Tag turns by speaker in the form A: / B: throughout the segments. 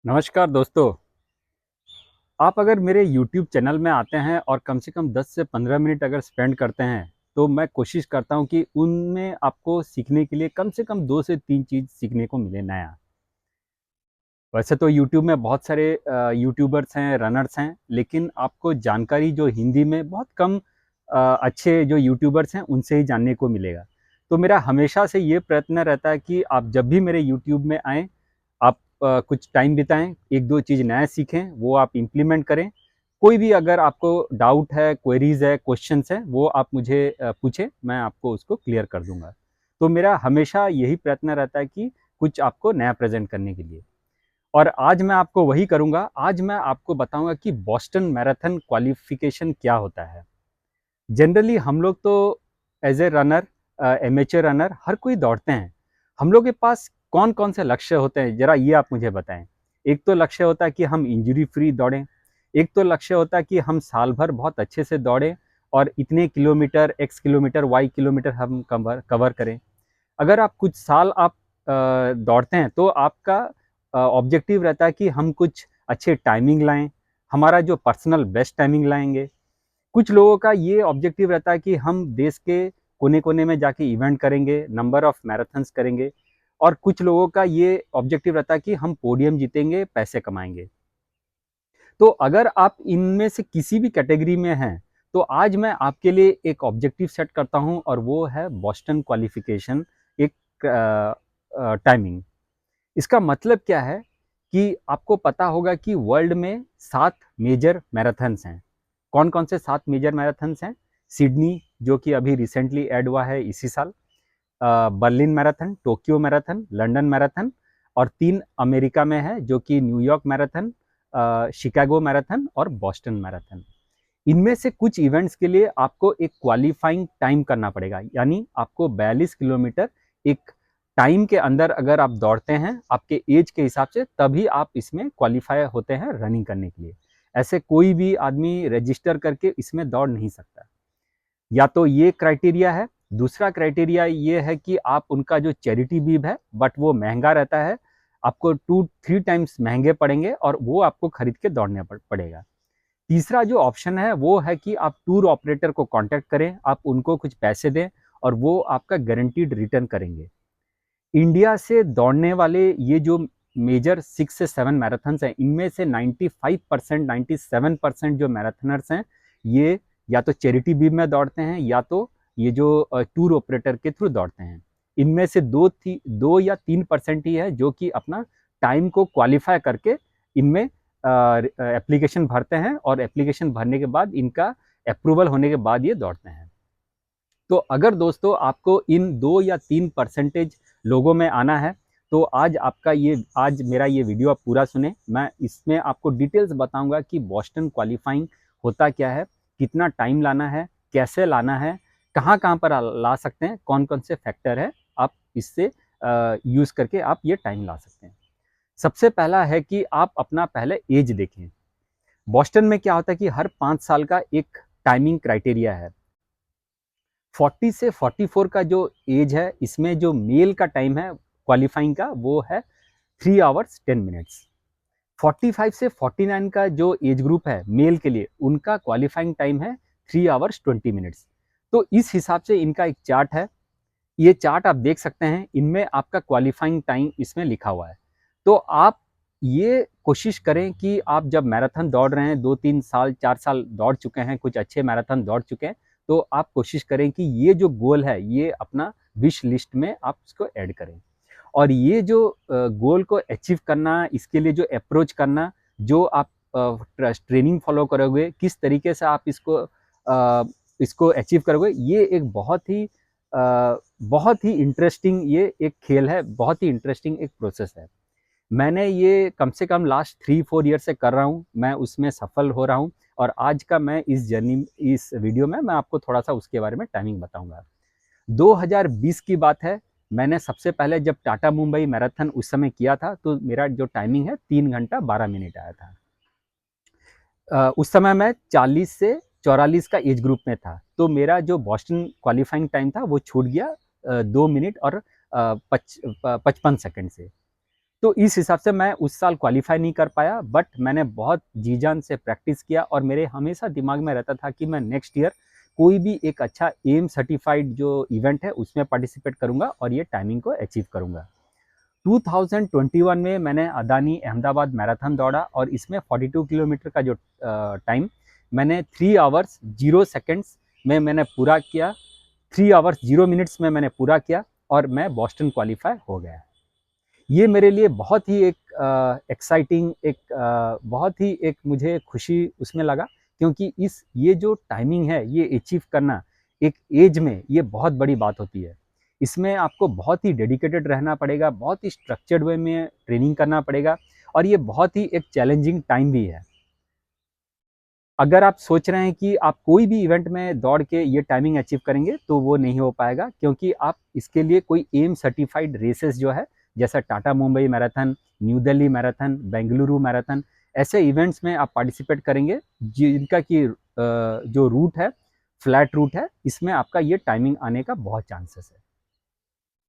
A: नमस्कार दोस्तों। आप अगर मेरे YouTube चैनल में आते हैं और कम से कम 10 से 15 मिनट अगर स्पेंड करते हैं, तो मैं कोशिश करता हूं कि उनमें आपको सीखने के लिए कम से कम 2 से 3 चीज़ सीखने को मिले नया। वैसे तो YouTube में बहुत सारे यूट्यूबर्स हैं, रनर्स हैं, लेकिन आपको जानकारी जो हिंदी में बहुत कम अच्छे जो यूट्यूबर्स हैं, उनसे ही जानने को मिलेगा। तो मेरा हमेशा से ये प्रयत्न रहता है कि आप जब भी मेरे YouTube में आएँ, आप कुछ टाइम बिताएँ, 1-2 चीज़ नया सीखें, वो आप इम्प्लीमेंट करें। कोई भी अगर आपको डाउट है, क्वेरीज़ है, क्वेश्चन्स हैं, वो आप मुझे पूछें, मैं आपको उसको क्लियर कर दूँगा। तो मेरा हमेशा यही प्रयत्न रहता है कि कुछ आपको नया प्रेज़ेंट करने के लिए। और आज मैं आपको वही करूँगा। आज मैं आपको बताऊँगा कि बोस्टन मैराथन क्वालिफ़िकेशन क्या होता है। जनरली हम लोग तो as a runner amateur runner हर कोई दौड़ते हैं। हम लोग के पास कौन-कौन से लक्ष्य होते हैं, ज़रा ये आप मुझे बताएँ? एक तो लक्ष्य होता है कि हम इंजरी फ्री दौड़ें, एक तो लक्ष्य होता है कि हम साल भर बहुत अच्छे से दौड़ें और इतने kilometre, X kilometre, Y kilometre हम कवर कवर करें। अगर आप कुछ साल आप दौड़ते हैं तो आपका ऑब्जेक्टिव रहता है कि हम कुछ अच्छे टाइमिंग लाएँ, हमारा जो पर्सनल बेस्ट टाइमिंग लाएँगे। कुछ लोगों का ये ऑब्जेक्टिव रहता है कि हम देश के कोने-कोने में जाके इवेंट करेंगे, नंबर ऑफ मैराथन्स करेंगे और कुछ लोगों का ये ऑब्जेक्टिव रहता है कि हम पोडियम जीतेंगे, पैसे कमाएँगे। तो अगर आप इनमें से किसी भी कैटेगरी में हैं, तो आज मैं आपके लिए एक ऑब्जेक्टिव सेट करता हूँ और वो है बोस्टन क्वालिफ़िकेशन एक टाइमिंग। इसका मतलब क्या है कि आपको पता होगा कि वर्ल्ड में 7 मेजर मैराथन्स हैं। कौन-कौन से 7 मेजर मैराथन्स हैं? सिडनी जो कि अभी रिसेंटली ऐड हुआ है इसी साल, Berlin marathon, Tokyo marathon, London marathon और 3 अमेरिका में है जो कि न्यूयॉर्क मैराथन, शिकागो मैराथन और बोस्टन मैराथन। इनमें से कुछ इवेंट्स के लिए आपको एक क्वालिफाइंग टाइम करना पड़ेगा, यानी आपको 42 किलोमीटर एक टाइम के अंदर अगर आप दौड़ते हैं आपके एज के हिसाब से, तभी आप इसमें क्वालिफाई होते हैं रनिंग करने के लिए। ऐसे कोई भी आदमी रजिस्टर करके इसमें दौड़ नहीं सकता। या तो ये क्राइटेरिया है। दूसरा क्राइटेरिया ये है कि आप उनका जो चैरिटी बीब है, बट वो महंगा रहता है, आपको 2-3 टाइम्स महंगे पड़ेंगे और वो आपको खरीद के दौड़ने पड़ेगा। तीसरा जो ऑप्शन है वो है कि आप टूर ऑपरेटर को कांटेक्ट करें, आप उनको कुछ पैसे दें और वो आपका गारंटीड रिटर्न करेंगे। इंडिया से दौड़ने वाले ये जो मेजर 6 से 7 मैराथन्स हैं, इनमें से 95% 97% जो मैराथनर्स हैं, ये या तो चैरिटी बीम में दौड़ते हैं या तो ये जो टूर ऑपरेटर के थ्रू दौड़ते हैं। इनमें से 2 या 3% ही है जो कि अपना टाइम को क्वालिफाई करके इनमें एप्लीकेशन भरते हैं और एप्लीकेशन भरने के बाद इनका अप्रूवल होने के बाद ये दौड़ते हैं। तो अगर दोस्तों आपको इन 2 या 3 परसेंटेज लोगों में आना है, तो आज मेरा ये वीडियो आप पूरा सुनें। मैं इसमें आपको डिटेल्स बताऊँगा कि बोस्टन क्वालीफाइंग होता क्या है, कितना टाइम लाना है, कैसे लाना है, कहाँ-कहाँ पर ला सकते हैं, कौन-कौन से फैक्टर है, आप इससे यूज़ करके आप ये टाइम ला सकते हैं। सबसे पहला है कि आप अपना पहले ऐज देखें। बोस्टन में क्या होता है कि हर 5 साल का एक टाइमिंग क्राइटेरिया है। 40 से 44 का जो एज है, इसमें जो मेल का टाइम है क्वालिफाइंग का, वो है 3 आवर्स 10 मिनट्स। 45 से 49 का जो एज ग्रुप है मेल के लिए, उनका क्वालिफाइंग टाइम है 3 आवर्स 20 मिनट्स। तो इस हिसाब से इनका एक चार्ट है। ये चार्ट आप देख सकते हैं, इनमें आपका क्वालिफाइंग टाइम इसमें लिखा हुआ है। तो आप ये कोशिश करें कि आप जब मैराथन दौड़ रहे हैं, 2-3 साल, 4 साल दौड़ चुके हैं, कुछ अच्छे मैराथन दौड़ चुके हैं, तो आप कोशिश करें कि ये जो गोल है, ये अपना विश लिस्ट में आप इसको ऐड करें। और ये जो गोल को अचीव करना, इसके लिए जो अप्रोच करना, जो आप ट्रेनिंग फॉलो करोगे, किस तरीके से आप इसको अचीव करोगे, ये एक बहुत ही इंटरेस्टिंग ये एक खेल है, बहुत ही इंटरेस्टिंग एक प्रोसेस है। मैंने ये कम से कम लास्ट 3-4 ईयर से कर रहा हूँ, मैं उसमें सफल हो रहा हूँ और आज का मैं इस वीडियो में मैं आपको थोड़ा-सा उसके बारे में टाइमिंग बताऊँगा। 2020 की बात है, मैंने सबसे पहले जब टाटा मुंबई मैराथन उस समय किया था, तो मेरा जो टाइमिंग है 3 घंटा 12 मिनट आया था। उस समय मैं 40 से 44 का एज ग्रुप में था, तो मेरा जो बोस्टन क्वालिफाइंग टाइम था वो छूट गया 2 मिनट और 55 सेकंड से। तो इस हिसाब से मैं उस साल क्वालिफाई नहीं कर पाया, बट मैंने बहुत जी जान से प्रैक्टिस किया और मेरे हमेशा दिमाग में रहता था कि मैं नेक्स्ट ईयर कोई भी एक अच्छा एम सर्टिफाइड जो इवेंट है उसमें पार्टिसिपेट करूंगा और ये टाइमिंग को अचीव करूंगा। 2021 में मैंने अदानी अहमदाबाद मैराथन दौड़ा और इसमें 42 किलोमीटर का जो टाइम मैंने 3 आवर्स 0 सेकेंड्स में मैंने पूरा किया, 3 आवर्स 0 मिनट्स में मैंने पूरा किया और मैं बॉस्टन क्वालिफाई हो गया। ये मेरे लिए बहुत ही एक एक्साइटिंग एक बहुत ही एक मुझे खुशी उसमें लगा, क्योंकि इस ये जो टाइमिंग है ये अचीव करना एक एज में ये बहुत बड़ी बात होती है। इसमें आपको बहुत ही डेडिकेटेड रहना पड़ेगा, बहुत ही स्ट्रक्चर्ड वे में ट्रेनिंग करना पड़ेगा और ये बहुत ही एक चैलेंजिंग टाइम भी है। अगर आप सोच रहे हैं कि आप कोई भी इवेंट में दौड़ के ये टाइमिंग अचीव करेंगे तो वो नहीं हो पाएगा, क्योंकि आप इसके लिए कोई एम सर्टिफाइड रेसेस जो है जैसा Tata Mumbai marathon, new Delhi marathon, Bengaluru marathon, ऐसे इवेंट्स में आप पार्टिसिपेट करेंगे जिनका कि जो रूट है फ्लैट रूट है, इसमें आपका ये टाइमिंग आने का बहुत चांसेस है।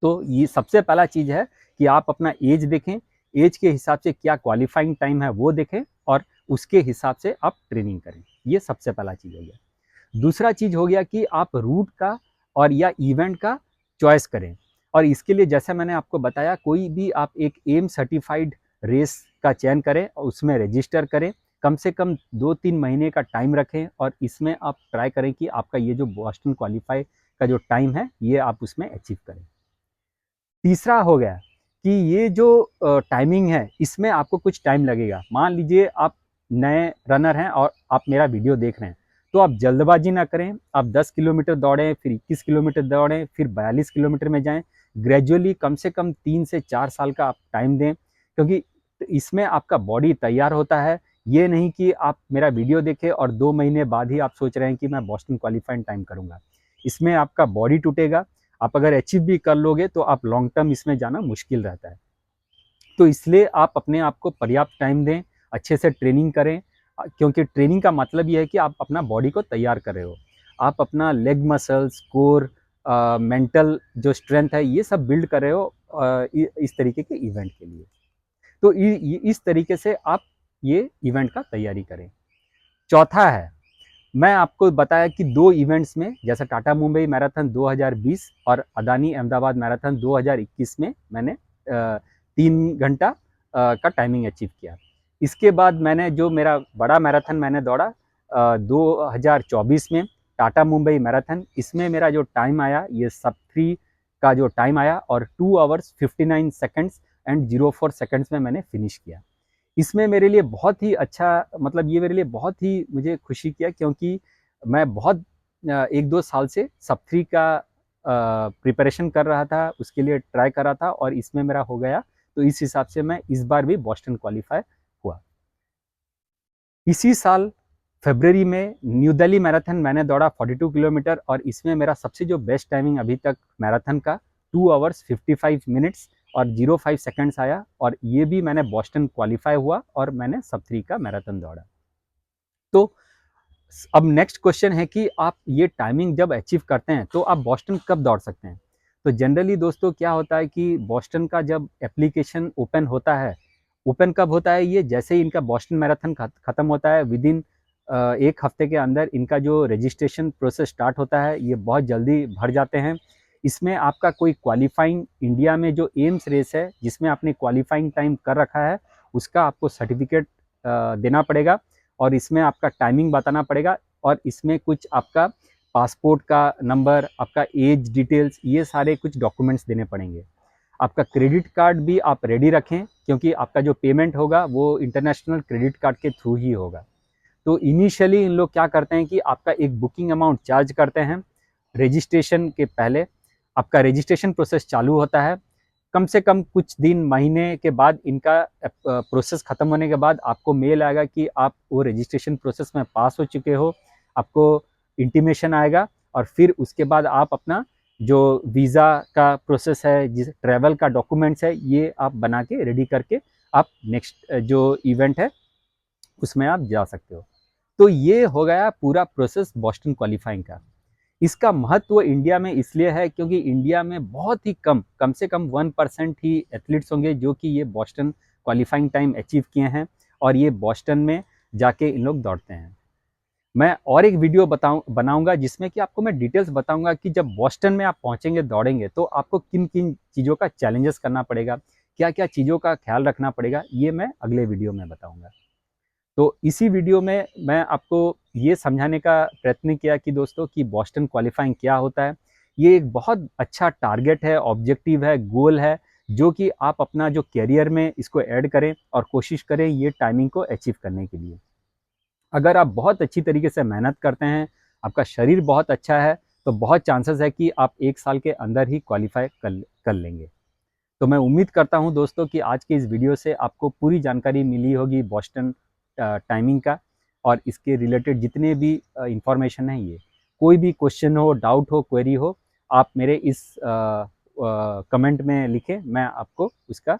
A: तो ये सबसे पहला चीज़ है कि आप अपना एज देखें, एज के हिसाब से क्या क्वालिफाइंग टाइम है वो देखें और उसके हिसाब से आप ट्रेनिंग करें। ये सबसे पहला चीज़ हो गया। दूसरा चीज़ हो गया कि आप रूट का और या इवेंट का चॉइस करें और इसके लिए जैसे मैंने आपको बताया कोई भी आप एक एम सर्टिफाइड रेस का चयन करें और उसमें रजिस्टर करें। कम से कम 2-3 महीने का टाइम रखें और इसमें आप ट्राई करें कि आपका ये जो बॉस्टन क्वालिफाई का जो टाइम है ये आप उसमें अचीव करें। तीसरा हो गया कि ये जो टाइमिंग है इसमें आपको कुछ टाइम लगेगा। मान लीजिए आप नए रनर हैं और आप मेरा वीडियो देख रहे हैं, तो आप जल्दबाजी ना करें। आप 10 किलोमीटर दौड़ें, फिर 21 किलोमीटर दौड़ें, फिर 42 किलोमीटर में जाएं। ग्रेजुअली कम से कम 3 से 4 साल का आप टाइम दें, क्योंकि इसमें आपका बॉडी तैयार होता है। ये नहीं कि आप मेरा वीडियो देखें और 2 महीने बाद ही आप सोच रहे हैं कि मैं बॉस्टन क्वालिफाइंग टाइम करूँगा। इसमें आपका बॉडी टूटेगा। आप अगर अचीव भी कर लोगे तो आप लॉन्ग टर्म इसमें जाना मुश्किल रहता है। तो इसलिए आप अपने आप को पर्याप्त टाइम दें, अच्छे से ट्रेनिंग करें, क्योंकि ट्रेनिंग का मतलब ये है कि आप अपना बॉडी को तैयार कर रहे हो। आप अपना लेग मसल्स, कोर, मेंटल जो स्ट्रेंथ है ये सब बिल्ड कर रहे हो इस तरीके के इवेंट के लिए। तो इस तरीके से आप ये इवेंट का तैयारी करें। चौथा है, मैं आपको बताया कि 2 इवेंट्स में जैसा टाटा मुंबई मैराथन 2020 और अदानी अहमदाबाद मैराथन 2021 में मैंने 3 घंटा का टाइमिंग अचीव किया। इसके बाद मैंने जो मेरा बड़ा मैराथन मैंने दौड़ा 2024 में टाटा मुंबई मैराथन, इसमें मेरा जो टाइम आया ये सब 3 का जो टाइम आया और 2 आवर्स 59 सेकंड्स एंड 04 सेकंड्स में मैंने फिनिश किया। इसमें मेरे लिए बहुत ही अच्छा, मतलब ये मेरे लिए बहुत ही मुझे खुशी किया, क्योंकि मैं बहुत 1-2 साल से सब 3 का प्रिपरेशन कर रहा था, उसके लिए ट्राई कर रहा था और इसमें मेरा हो गया। तो इस हिसाब से मैं इस बार भी बॉस्टन क्वालिफाई हुआ। इसी साल फरवरी में न्यू दिल्ली मैराथन मैंने दौड़ा 42 किलोमीटर और इसमें मेरा सबसे जो बेस्ट टाइमिंग अभी तक मैराथन का 2 आवर्स 55 मिनट्स और 05 सेकंड्स आया और ये भी मैंने बॉस्टन क्वालिफाई हुआ और मैंने सब 3 का मैराथन दौड़ा। तो अब नेक्स्ट क्वेश्चन है कि आप ये टाइमिंग जब अचीव करते हैं तो आप बॉस्टन कब दौड़ सकते हैं। तो जनरली दोस्तों क्या होता है कि बॉस्टन का जब एप्लीकेशन ओपन होता है, ओपन कब होता है, ये जैसे ही इनका बॉस्टन मैराथन ख़त्म होता है विदिन 1 हफ्ते के अंदर इनका जो रजिस्ट्रेशन प्रोसेस स्टार्ट होता है ये बहुत जल्दी भर जाते हैं। इसमें आपका कोई क्वालिफाइंग इंडिया में जो एम्स रेस है जिसमें आपने क्वालिफाइंग टाइम कर रखा है उसका आपको सर्टिफिकेट देना पड़ेगा और इसमें आपका टाइमिंग बताना पड़ेगा और इसमें कुछ आपका पासपोर्ट का नंबर, आपका एज डिटेल्स, ये सारे कुछ डॉक्यूमेंट्स देने पड़ेंगे। आपका क्रेडिट कार्ड भी आप रेडी रखें, क्योंकि आपका जो पेमेंट होगा वो इंटरनेशनल क्रेडिट कार्ड के थ्रू ही होगा। तो इनिशियली इन लोग क्या करते हैं कि आपका एक बुकिंग अमाउंट चार्ज करते हैं रजिस्ट्रेशन के पहले। आपका रजिस्ट्रेशन प्रोसेस चालू होता है, कम से कम कुछ दिन महीने के बाद इनका प्रोसेस ख़त्म होने के बाद आपको मेल आएगा कि आप वो रजिस्ट्रेशन प्रोसेस में पास हो चुके हो। आपको इंटीमेशन आएगा और फिर उसके बाद आप अपना जो वीज़ा का प्रोसेस है, जिस ट्रैवल का डॉक्यूमेंट्स है, ये आप बना के रेडी करके आप नेक्स्ट जो इवेंट है उसमें आप जा सकते हो। तो ये हो गया पूरा प्रोसेस बॉस्टन क्वालिफाइंग का। इसका महत्व इंडिया में इसलिए है क्योंकि इंडिया में बहुत ही कम से कम 1% ही एथलीट्स होंगे जो कि ये बोस्टन क्वालिफाइंग टाइम अचीव किए हैं और ये बोस्टन में जाके इन लोग दौड़ते हैं। मैं और एक वीडियो बनाऊंगा जिसमें कि आपको मैं डिटेल्स बताऊंगा कि जब बोस्टन में आप पहुंचेंगे दौड़ेंगे तो आपको किन किन चीज़ों का चैलेंजेस करना पड़ेगा, क्या क्या चीज़ों का ख्याल रखना पड़ेगा, ये मैं अगले वीडियो में बताऊंगा। तो इसी वीडियो में मैं आपको ये समझाने का प्रयत्न किया कि दोस्तों कि बोस्टन क्वालिफाइंग क्या होता है। ये एक बहुत अच्छा टारगेट है, ऑब्जेक्टिव है, गोल है, जो कि आप अपना जो करियर में इसको ऐड करें और कोशिश करें ये टाइमिंग को अचीव करने के लिए। अगर आप बहुत अच्छी तरीके से मेहनत करते हैं, आपका शरीर बहुत अच्छा है, तो बहुत चांसेस है कि आप 1 साल के अंदर ही क्वालिफाई कर लेंगे। तो मैं उम्मीद करता हूं दोस्तों कि आज के इस वीडियो से आपको पूरी जानकारी मिली होगी बोस्टन टाइमिंग का और इसके रिलेटेड जितने भी इंफॉर्मेशन है। ये कोई भी क्वेश्चन हो, डाउट हो, क्वेरी हो, आप मेरे इस कमेंट में लिखें, मैं आपको उसका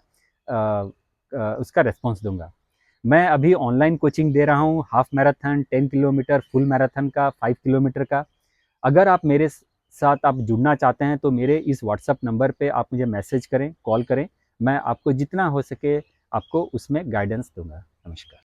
A: रिस्पॉन्स दूंगा। मैं अभी ऑनलाइन कोचिंग दे रहा हूँ, half marathon, 10 kilometre, full marathon का, 5 किलोमीटर का। अगर आप मेरे साथ आप जुड़ना चाहते हैं तो मेरे इस व्हाट्सएप नंबर पे आप मुझे मैसेज करें, कॉल करें, मैं आपको जितना हो सके आपको उसमें गाइडेंस दूंगा। नमस्कार।